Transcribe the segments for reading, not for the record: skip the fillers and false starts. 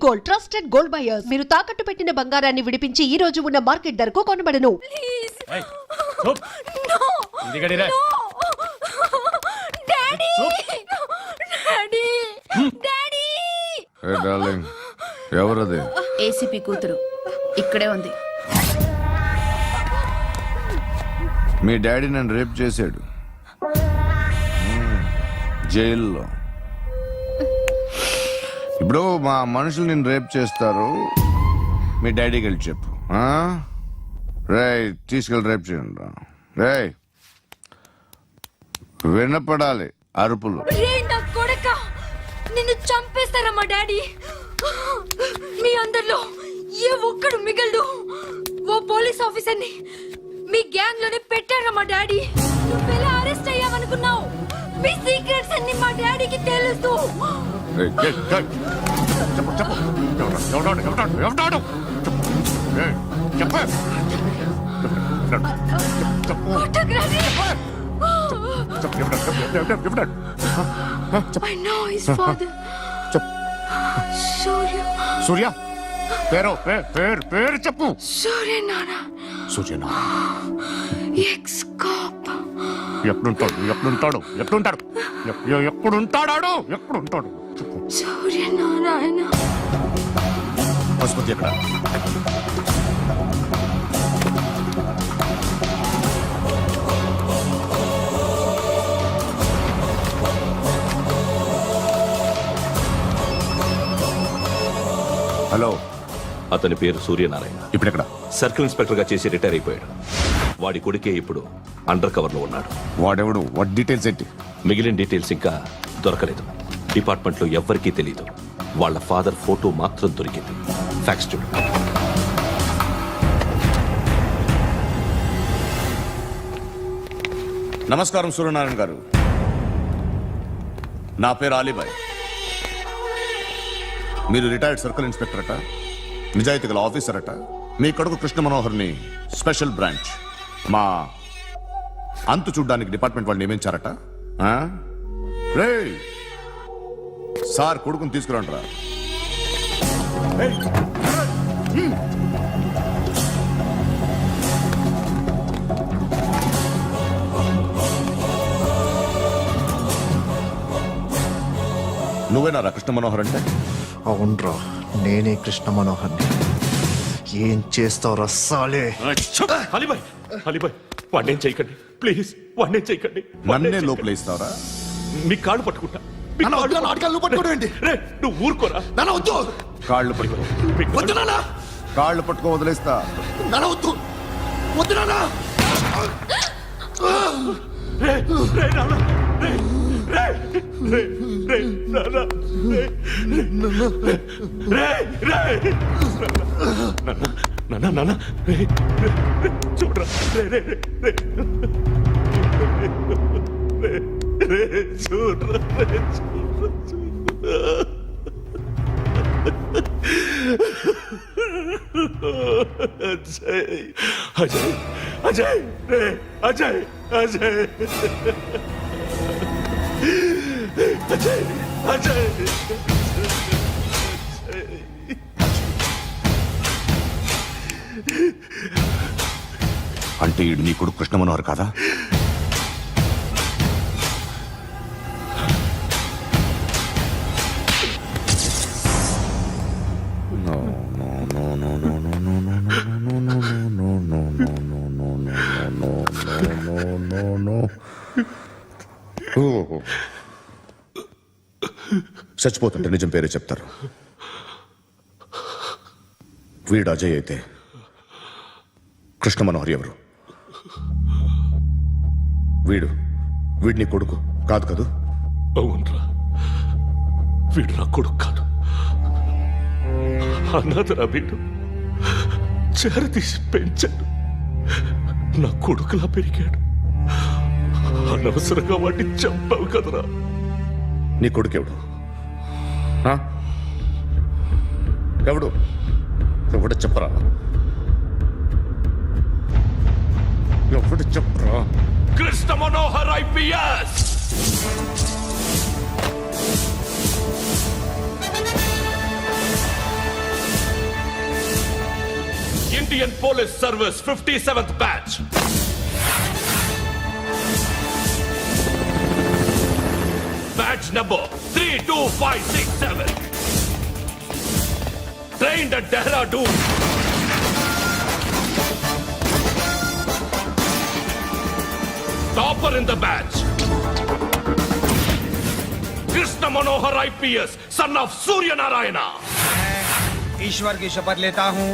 Gold, trusted gold buyers. మీరు తాకట్టు పెట్టిన బంగారాన్ని విడిపించి ఈ రోజు ఉన్న మార్కెట్ ధరకు కొనబడను. ప్లీజ్ ఏయ్, చూప్. నో ఇది గడిరా. డాడీ డాడీ డాడీ ఏ డార్లింగ్, ఎవరది? ఏసీపీ కూతురు ఇక్కడే ఉంది. మీ డాడీ నన్ను రేప్ చేశాడు జైల్లో. ఇప్పుడు మా మనుషులు నేను రేప్ చేస్తారు, మీ డాడీకి వెళ్ళి చెప్పు. రేయ్, తీసుకెళ్ళి రేప్ చేయండి. రేయ్, వినపడాలి అరుపులు. రే నా కొడక, నిన్ను చంపేస్తారా మా డాడీ? మీ అందరిలో ఏ ఒక్కడు మిగలడు. ఓ పోలీస్ ఆఫీసర్ని మీ గ్యాంగ్ లోనే పెట్టారా మా డాడీ? నువ్వెలా అరెస్ట్ అయ్యావనుకున్నావు? మీ సీక్రెట్స్ అన్ని మా డాడీకి తెలుసు. రేయ్, ఏయ్, ఏయ్, చెప్పు చెప్పు. ఎవడాడు? ఏయ్, చెప్పు. కొట్టకురాని. ఎవడాడు? I know his father. సూర్య. సూర్య పేరు పేరు చెప్పు. సూర్య నాన్న. సూర్యనా? X cap. ఎప్పుడుంటాడు చెప్పు. సూర్య నారాయణ. ఆసుపత్రి ఎక్కడ? హలో, అతని పేరు సూర్యనారాయణ. ఇప్పుడెక్కడ? సర్కిల్ ఇన్స్పెక్టర్ గా చేసి రిటైర్ అయిపోయాడు. వాడి కొడుకే ఇప్పుడు అండర్ కవర్ లో ఉన్నాడు. వాడెవడు? వాట్ డీటెయిల్స్ ఏంటి? మిగిలిన డీటెయిల్స్ ఇంకా దొరకలేదు. డిపార్ట్మెంట్ లో ఎవ్వరికీ తెలియదు. వాళ్ళ ఫాదర్ ఫోటో మాత్రం దొరికింది. ఫ్యాక్స్ చూడు. నమస్కారం సూర్యనారాయణ గారు. నా పేరు అలీబాయ్. మీరు రిటైర్డ్ సర్కిల్ ఇన్స్పెక్టర్ అట, నిజాయితీ గల ఆఫీసర్ అట. మీ కొడుకు కృష్ణ మనోహర్ని స్పెషల్ బ్రాంచ్ మా అంతు చూడ్డానికి డిపార్ట్మెంట్ వాళ్ళు నియమించారట. రే సార్, కొడుకుని తీసుకురండిరా. నువ్వేనారా కృష్ణ మనోహర్ అంటే? అవునరా, నేనే కృష్ణ మనోహర్ని. ఏం చేస్తావు రస్సాలే? అలీబాయ్, అలీబాయ్, వాడినేం చేయకండి ప్లీజ్. వాడినేం చేయకండి. నన్నే లోపల ఇస్తావరా? మీ కాళ్ళు పట్టుకుంటా. రే, నువ్వు ఊరుకోరా. కాళ్ళు పట్టుకో. కాళ్ళు పట్టుకో, వదిలేస్తా. రే, రే, నాన్న, రే, రే, రే, రే, నాన్న, రే, రే, రే, నాన్న, నాన్న, రే, రే, రే, చూడరా, రే, రే, రే, రే, రే, రే, చూడరా, రే, చూడరా, చూడరా. అజయ్, అజయ్, అజయ్, రే, అజయ్, అజయ్, అజయ్, అజయ్. అంటే ఈడు నీ కొడుకు కృష్ణ మనోహర్ కాదా? చచ్చిపోతుంటే నిజం పేరే చెప్తారు. వీడు అజయ్ అయితే కృష్ణ మనోహర్ ఎవరు? వీడిని కొడుకు కాదు కదూ? అవునరా, వీడు నా కొడుకు కాదు. అనాథరా వీడు. చేరతీసి పెంచాడు. నా కొడుకులా పెరిగాడు. అనవసరంగా వాడిని చంపావు కదరా. నీ కొడుకెవడు? ఎవడు? ఎవడు చెప్పరా? ఎవడు చెప్పరా? Krishna Manohar IPS. Indian Police Service 57th batch. Batch number 32567. Trained at Dehradun. Topper in the batch. Krishna Manohar IPS, son of Surya Narayana. ईश्वर की शपथ लेता हूं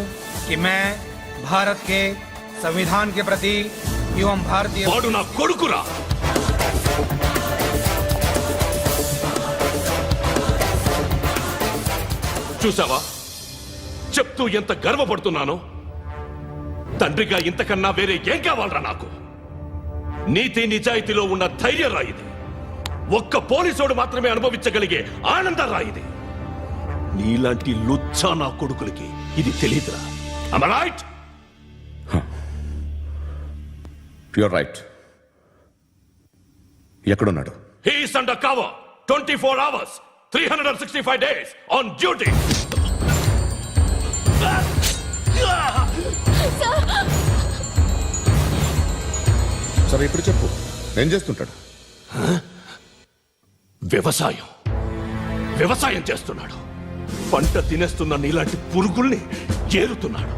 कि मैं भारत के संविधान के प्रति एवं भारतीय వాడు నా కొడుకురా. చూసావా, చెప్తూ ఎంత గర్వపడుతున్నానో. తండ్రిగా ఇంతకన్నా వేరే ఏం కావాలరా నాకు? నీతి నిజాయితీలో ఉన్న ధైర్యం రా ఇది. ఒక్క పోలీసోడు మాత్రమే అనుభవించగలిగే ఆనందం రా ఇది. నీలాంటి లుచ్చా నా కొడుకులకి ఇది తెలియదురా. Am I right? You're right. ఎక్కడున్నాడు? He is under cover 24 hours 365 days on duty. సరే ఇప్పుడు చెప్పు, ఏం చేస్తుంటాడు? వ్యవసాయం చేస్తున్నాడు. పంట తినేస్తున్న నీలాంటి పురుగుల్ని ఏరుతున్నాడు.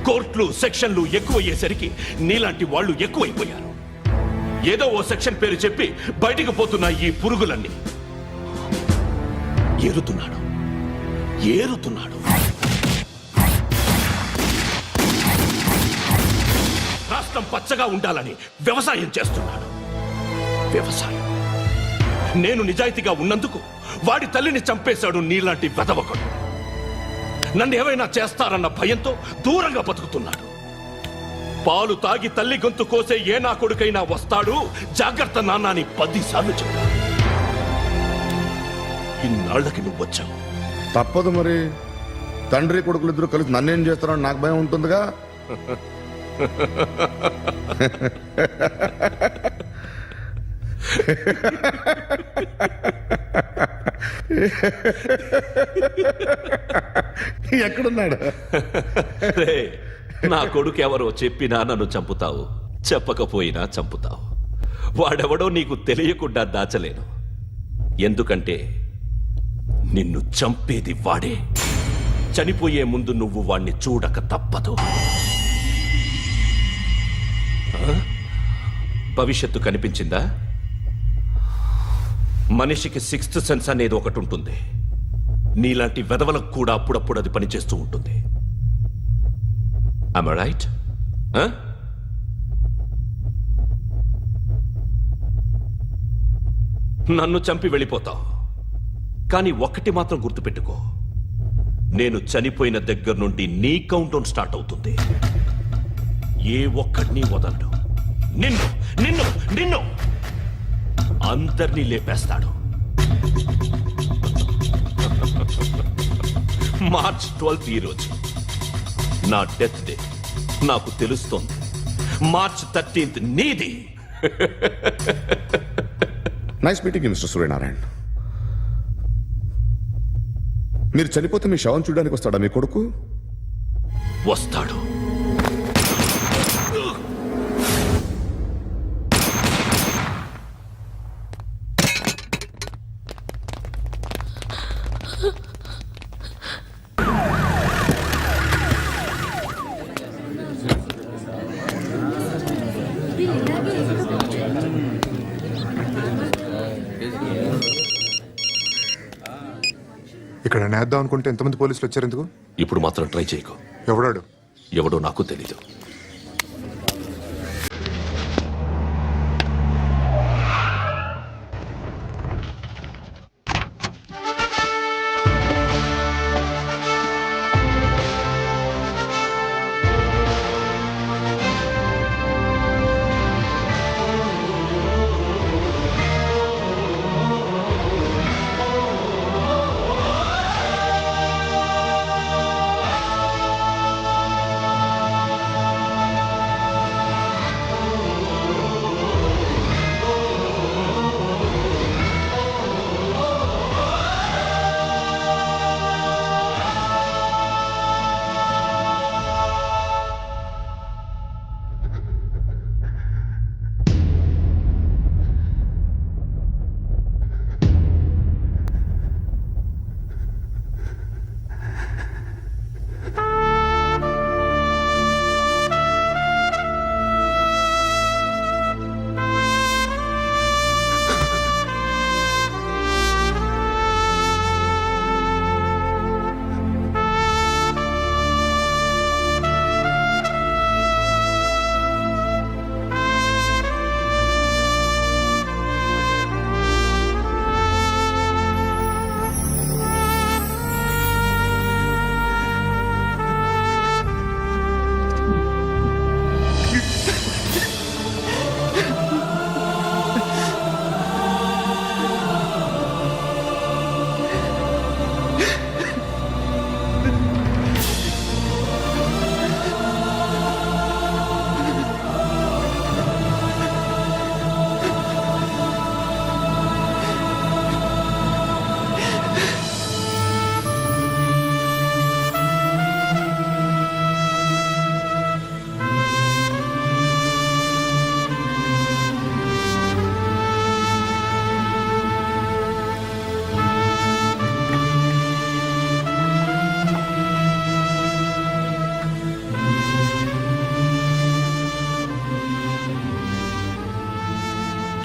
కోర్టులు సెక్షన్లు ఎక్కువయ్యేసరికి నీలాంటి వాళ్ళు ఎక్కువైపోయారు. ఏదో ఓ సెక్షన్ పేరు చెప్పి బయటికి పోతున్న ఈ పురుగులన్నీ ఏరుతున్నాడు. రాష్ట్రం పచ్చగా ఉండాలని వ్యవసాయం చేస్తున్నాడు. నేను నిజాయితీగా ఉన్నందుకు వాడి తల్లిని చంపేశాడు నీలాంటి వెధవకుడు. నన్ను ఏమైనా చేస్తారన్న భయంతో దూరంగా బతుకుతున్నాడు. పాలు తాగి తల్లి గొంతు కోసే ఏ నా కొడుకైనా వస్తాడు, జాగ్రత్త నాన్న అని 10 సార్లు చెప్పాడు. ఇన్నాళ్ళకి నువ్వు వచ్చావు. తప్పదు మరి. తండ్రి కొడుకులు ఇద్దరు కలిసి నన్నేం చేస్తారని నాకు భయం ఉంటుందిగా. ఎక్కడున్నాడు? నా కొడుకు ఎవరో చెప్పినా నన్ను చంపుతావు, చెప్పకపోయినా చంపుతావు. వాడెవడో నీకు తెలియకుండా దాచలేను. ఎందుకంటే నిన్ను చంపేది వాడే. చనిపోయే ముందు నువ్వు వాణ్ణి చూడక తప్పదు. భవిష్యత్తు కనిపించిందా? మనిషికి 6th సెన్స్ అనేది ఒకటి ఉంటుంది. నీలాంటి వెధవలకు కూడా అప్పుడప్పుడు అది పనిచేస్తూ ఉంటుంది. Am I right? నన్ను చంపి వెళ్ళిపోతావు. కానీ ఒక్కటి మాత్రం గుర్తుపెట్టుకో, నేను చనిపోయిన దగ్గర నుండి నీ కౌంట్ డౌన్ స్టార్ట్ అవుతుంది. ఏ ఒక్కడిని వదలడు. నిన్ను నిన్ను నిన్ను అందరినీ లేపేస్తాడు. మార్చ్ 12 ఈ రోజు నా డెత్ డే. నాకు తెలుస్తోంది. మార్చ్ 13 నీది. Nice meeting mister Suryanarayana. మీరు చనిపోతే మీ శవం చూడడానికి వస్తాడా మీ కొడుకు? వస్తాడు. ఇక్కడ నేద్దాం అనుకుంటే ఎంతమంది పోలీసులు వచ్చారు ఎందుకు? ఇప్పుడు మాత్రం ట్రై చేయకు. ఎవడాడు? ఎవడో నాకు తెలీదు.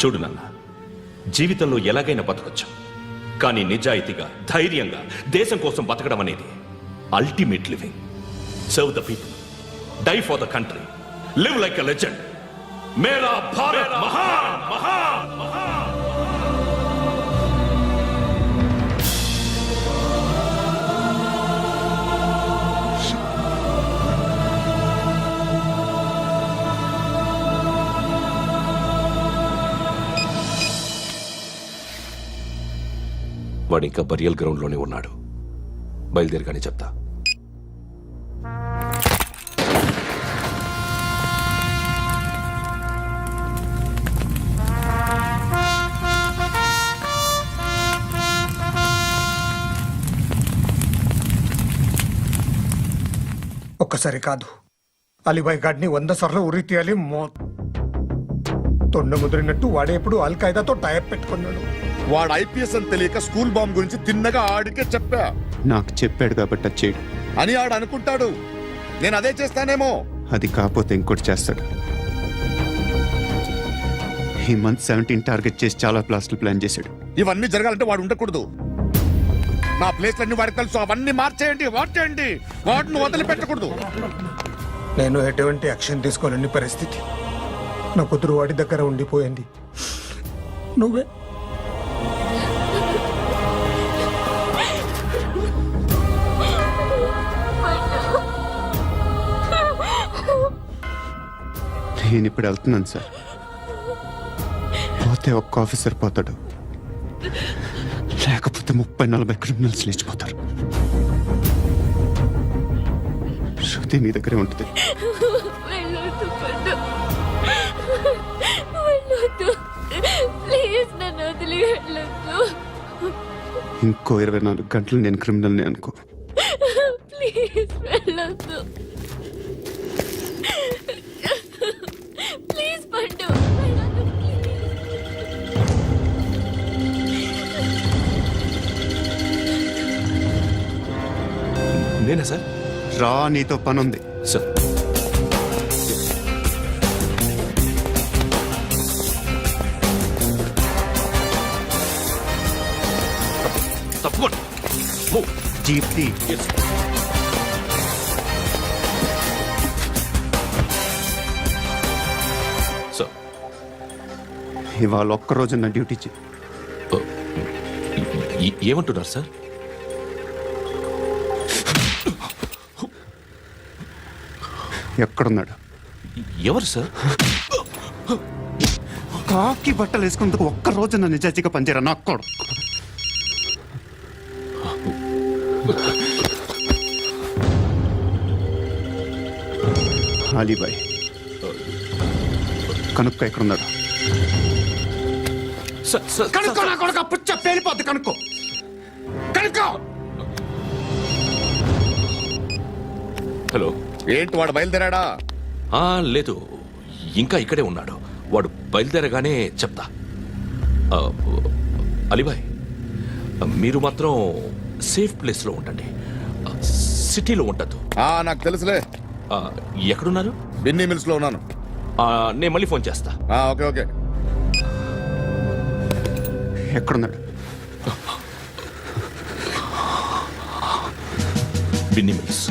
చూడు నాన్న, జీవితంలో ఎలాగైనా బతకొచ్చు, కానీ నిజాయితీగా ధైర్యంగా దేశం కోసం బతకడం అనేది ultimate living. Serve the people, die for the country, live like a legend. మేరా భారత్ మహాన్ మహాన్ మహాన్. వాడు ఇంకా బరియల్ గ్రౌండ్లోనే ఉన్నాడు. బయలుదేరగానే చెప్తా. ఒక్కసారి కాదు, అలీబాయ్ గాడిని 100 సార్లు ఉరి తీయాలి. తొండ ముదిరినట్టు వాడే ఇప్పుడు అల్ ఖైదాతో టైప్ పెట్టుకున్నాడు. వాడు ఐపీఎస్ అని తెలియక స్కూల్ బాంబ్ గురించి తిన్నగా ఆడికే చెప్పా నాకు చెప్పాడు కాబట్టి అది చేయడు. అని ఆడు అనుకుంటాడు. నేను అదే చేస్తానేమో. అది కాకపోతే ఇంకోటి చేస్తాడు. ఈ మంత్ 17 టార్గెట్ చేసి చాలా ప్లాస్టులు ప్లాన్ చేశాడు. ఇవన్నీ జరగాలంటే వాడు ఉండకూడదు. నా ప్లేస్లన్నీ వాడికి తెలుసు. అవన్నీ మార్చేయండి, వార్చేయండి. వాటిని వదిలిపెట్టకూడదు. నేను ఎటువంటి యాక్షన్ తీసుకోలేని పరిస్థితి. నా కూతురు వాడి దగ్గర ఉండిపోయింది. నువ్వే నేను ఇప్పుడు వెళ్తున్నాను సార్. పోతే ఒక్క ఆఫీసర్ పోతాడు, లేకపోతే 30-40 క్రిమినల్స్ లేచిపోతారు. శృతి మీ దగ్గరే ఉంటుంది. వెళ్ళొద్దు పండు, వెళ్ళొద్దు ప్లీజ్, నన్ను వదిలి వెళ్ళొద్దు ఇంకో 24 గంటలు నేను క్రిమినల్ని అనుకో. ప్లీజ్ వెళ్ళొద్దు, ప్లీజ్ పండు వెళ్ళొద్దు, నేనా సార్? రా, నీతో పని ఉంది. సార్, తప్పకుండా. జీప్తి సార్, ఇవాళ ఒక్కరోజు నా డ్యూటీ చేయి. ఏమంటున్నారు సార్? ఎక్కడున్నాడు? ఎవరు సార్? కాకి బట్టలు వేసుకున్నందుకు ఒక్కరోజు నా నిజాయితీగా పనిచేయరా నా కొడుకు. అలీబాయ్ కనుక్కో, ఎక్కడున్నాడు? కనుక్కో నా కొడుకు. పుచ్చ పేలిపోద్ది. కనుక్కో, కనుక్కో. హలో. ఏంటి వాడు బయలుదేరాడా? లేదు, ఇంకా ఇక్కడే ఉన్నాడు. వాడు బయలుదేరగానే చెప్తా. అలీబాయ్, మీరు మాత్రం సేఫ్ ప్లేస్లో ఉండండి, సిటీలో ఉండద్దు. నాకు తెలుసులే. ఎక్కడున్నారు? బిన్నీ మిల్స్ లో ఉన్నాను. నేను మళ్ళీ ఫోన్ చేస్తా. Okay okay. ఎక్కడున్నాడు? బిన్నీ మిల్స్.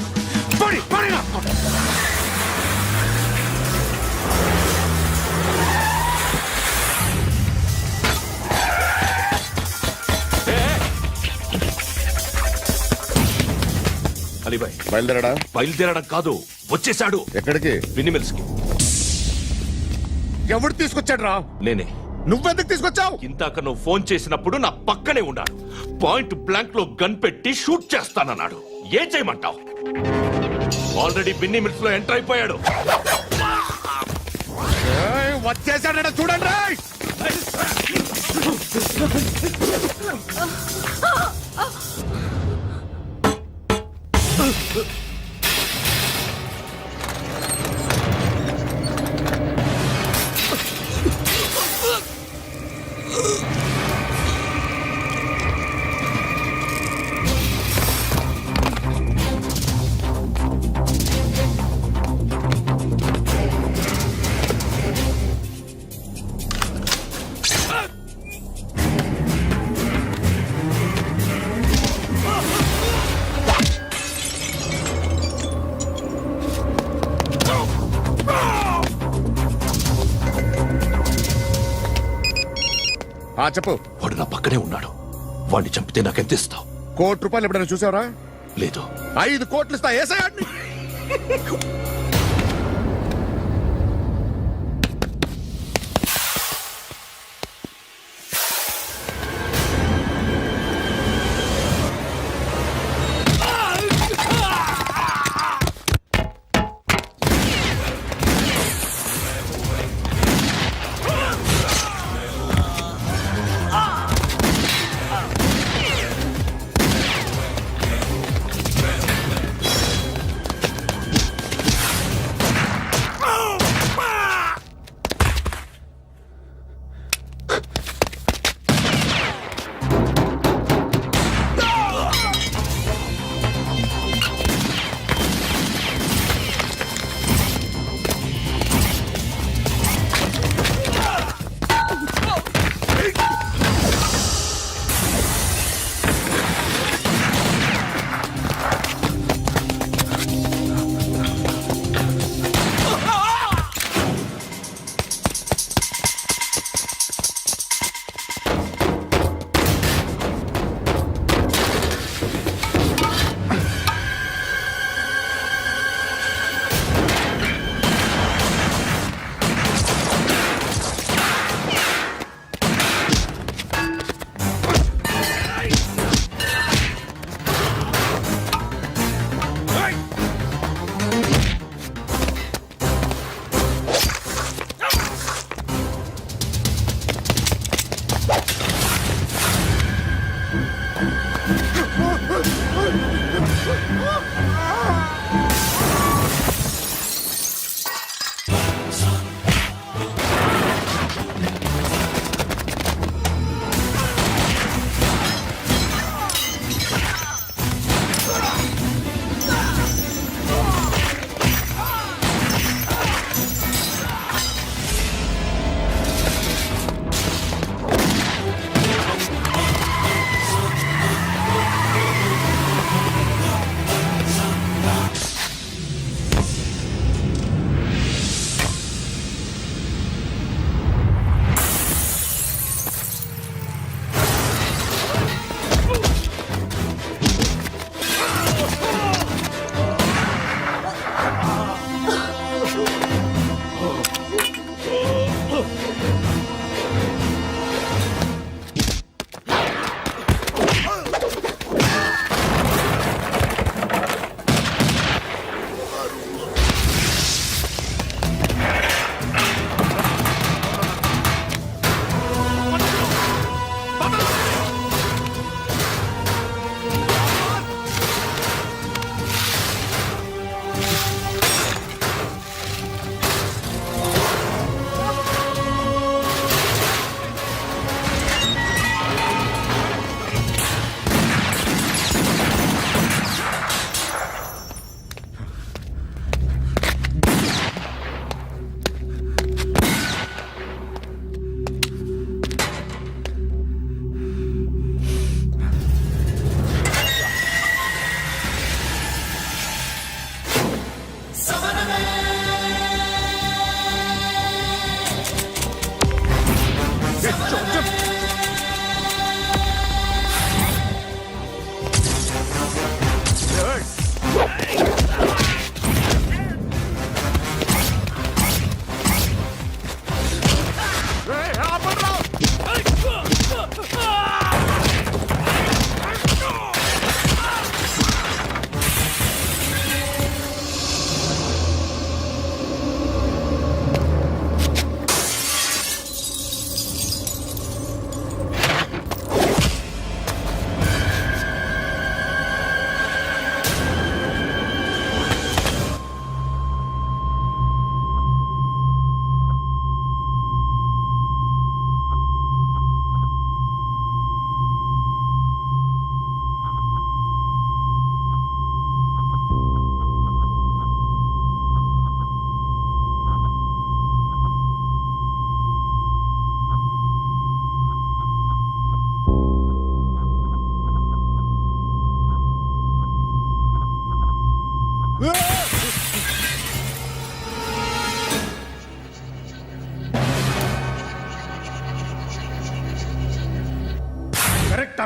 అలీబాయ్ బయలుదేరాడా? బయలుదేరడం కాదు, వచ్చేశాడు. ఎక్కడికి? బిన్నీ మిల్స్ కి. ఎవడు తీసుకొచ్చాడు రా? నేనే. నువ్వెందుకు తీసుకొచ్చావు? ఇందాక నువ్వు ఫోన్ చేసినప్పుడు నా పక్కనే ఉన్నాడు. పాయింట్ బ్లాంక్ లో గన్ పెట్టి షూట్ చేస్తానన్నాడు. ఏం చేయమంటావు? ఆల్రెడీ బిన్నీ మిల్స్ లో ఎంటర్ అయిపోయాడు. వచ్చేసాడ చూడండి. చెప్పు. వాడు నా పక్కనే ఉన్నాడు. వాడిని చంపితే నాకెంత ఇస్తావు? ₹1,00,00,000 ఎప్పుడైనా చూసావరా? లేదు. 5 కోట్లు ఇస్తా. ఏసయాడిని.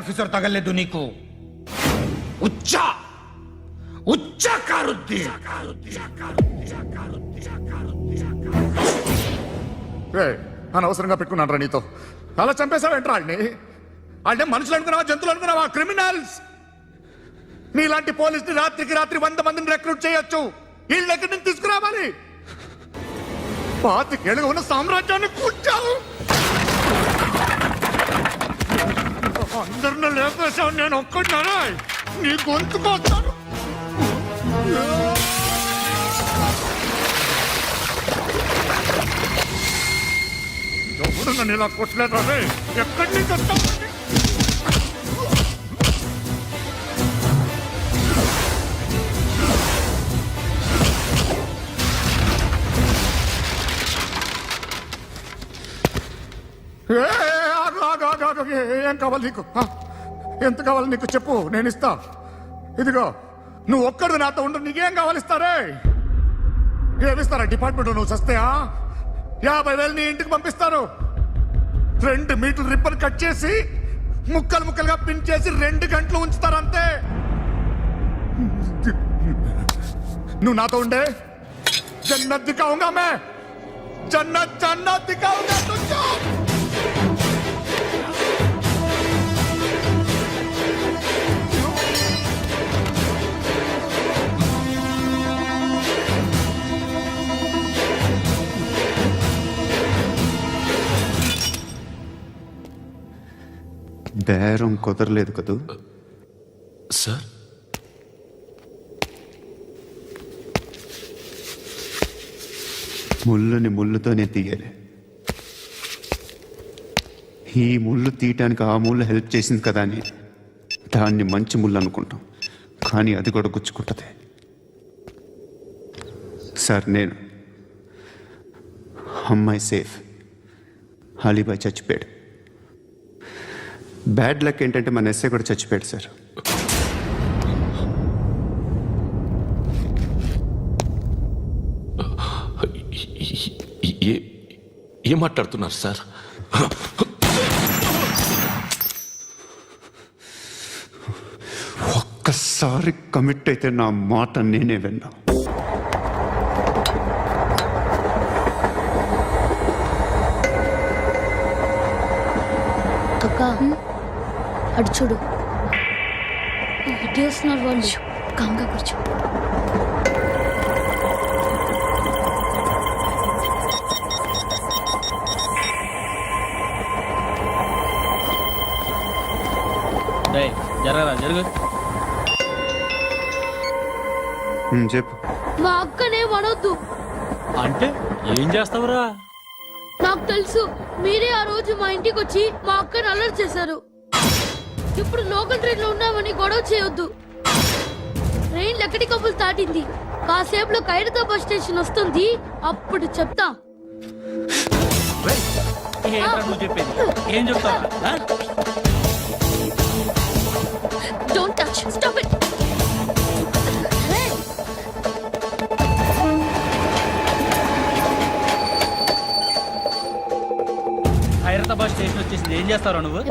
ఆఫీసర్ తగలేదు నీకు ఉచ్చా ఉచ్చ కారుద్ది అనవసరంగా పెట్టుకున్నాను నీతో అలా చంపేశావేంట్రా వాళ్ళని వాళ్ళే మనుషులు అనుకున్నావా జంతువులు అనుకున్నావా క్రిమినల్స్ నీలాంటి పోలీసుని రాత్రికి రాత్రి 100 మందిని రిక్రూట్ చేయొచ్చు వీళ్ళు ఎక్కడి నుంచి తీసుకురావాలి 25 ఏళ్ళుగా ఉన్న సామ్రాజ్యాన్ని కూర్చావు అందరిని లేపేశావు నేను ఒక్కడినారా నీ గొంతుకొస్తాను ఎవడు నన్ను ఇలా కొట్టలేదు రే ఎక్కడి నుంచి వస్తావు ఏం కావాలి నీకు ఎంత కావాలి నీకు చెప్పు నేను ఇస్తా ఇదిగో నువ్వు ఒక్కడు నాతో ఉండు నీకేం కావాలి ఇస్తారే ఏమిస్తారా డిపార్ట్మెంట్ నువ్వు చస్తేయా 50,000 నీ ఇంటికి పంపిస్తారు 2 మీటర్లు రిబ్బన్ కట్ చేసి ముక్కలు ముక్కలుగా పిన్ చేసి 2 గంటలు ఉంచుతారు అంతే నువ్వు నాతో ఉండే జన్నత్ దిఖాऊंगा मैं జన్నత్ జన్నత్ దిఖాऊंगा तुझको బేరం కుదరలేదు కదూ సార్ ముళ్ళుని ముళ్ళుతోనే తీయాలి ఈ ముళ్ళు తీయటానికి ఆ ముళ్ళు హెల్ప్ చేసింది కదా అని దాన్ని మంచి ముళ్ళు అనుకుంటాం కానీ అది కూడా గుచ్చుకుంటుంది సార్ నేను అమ్మాయి సేఫ్ అలీబాయ్ చచ్చిపోయాడు బ్యాడ్ లక్ ఏంటంటే మన ఎస్ఐ కూడా చచ్చిపోయాడు సార్ ఏం మాట్లాడుతున్నారు సార్ ఒక్కసారి కమిట్ అయితే నా మాట నేనే విన్నా అక్క అటు చూడు ఇటు వస్తున్నారు వాళ్ళు కంగా కూర్చో జరగరా జరుగు చెప్పు మా అక్కనే వనొద్దు అంటే ఏం చేస్తావురా నాకు తెలుసు మీరే ఆ రోజు మా ఇంటికి వచ్చి మా అక్కని అలర్ట్ చేశారు ఇప్పుడు లోకల్ ట్రైన్ లో ఉన్నామని గొడవ చేయొద్దు ట్రైన్ లక్కడి కప్పులు దాటింది కాసేపులో ఖైరతాబాద్ స్టేషన్ వస్తుంది అప్పుడు చెప్తా ఏంట్రా నువ్వు చెప్పేది ఏం చెప్తావా don't touch stop it Hyderabad station వచ్చేసింది ఏం చేస్తారా నువ్వు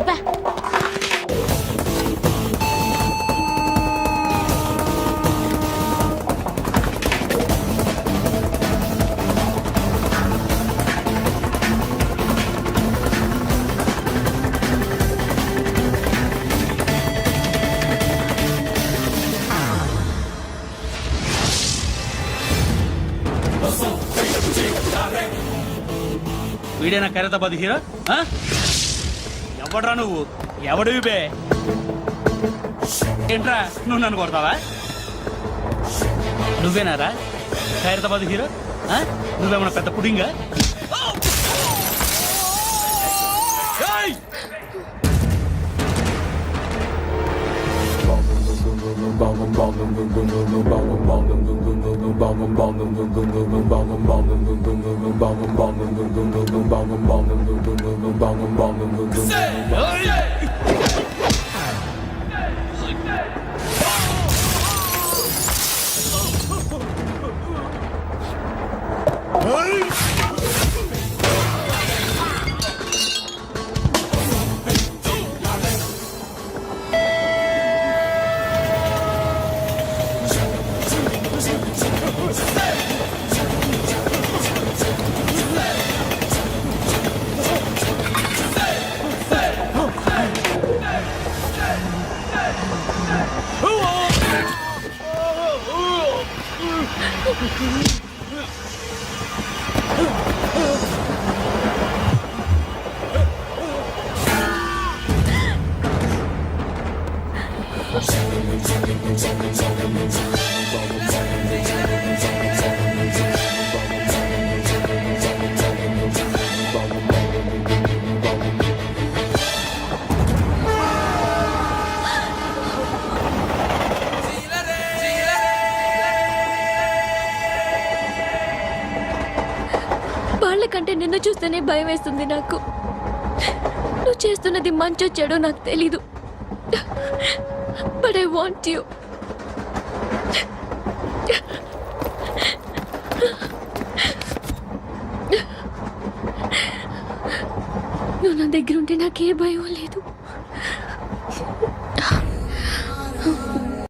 వీడేనా ఖైరతాబాద్ హీరో ఎవడ్రా నువ్వు ఎవడివి బే ఏంట్రా నువ్వు నన్ను కొడతావా నువ్వేనారా ఖైరతాబాద్ హీరో నువ్వేమన్నా పెద్ద పుడింగా వాళ్ళకంటే నిన్ను చూస్తేనే భయం వేస్తుంది నాకు. నువ్వు చేస్తున్నది మంచో చెడో నాకు తెలీదు, బట్ ఐ వాంట్ యూ. నువ్వు నా దగ్గర ఉంటే నాకే భయం లేదు.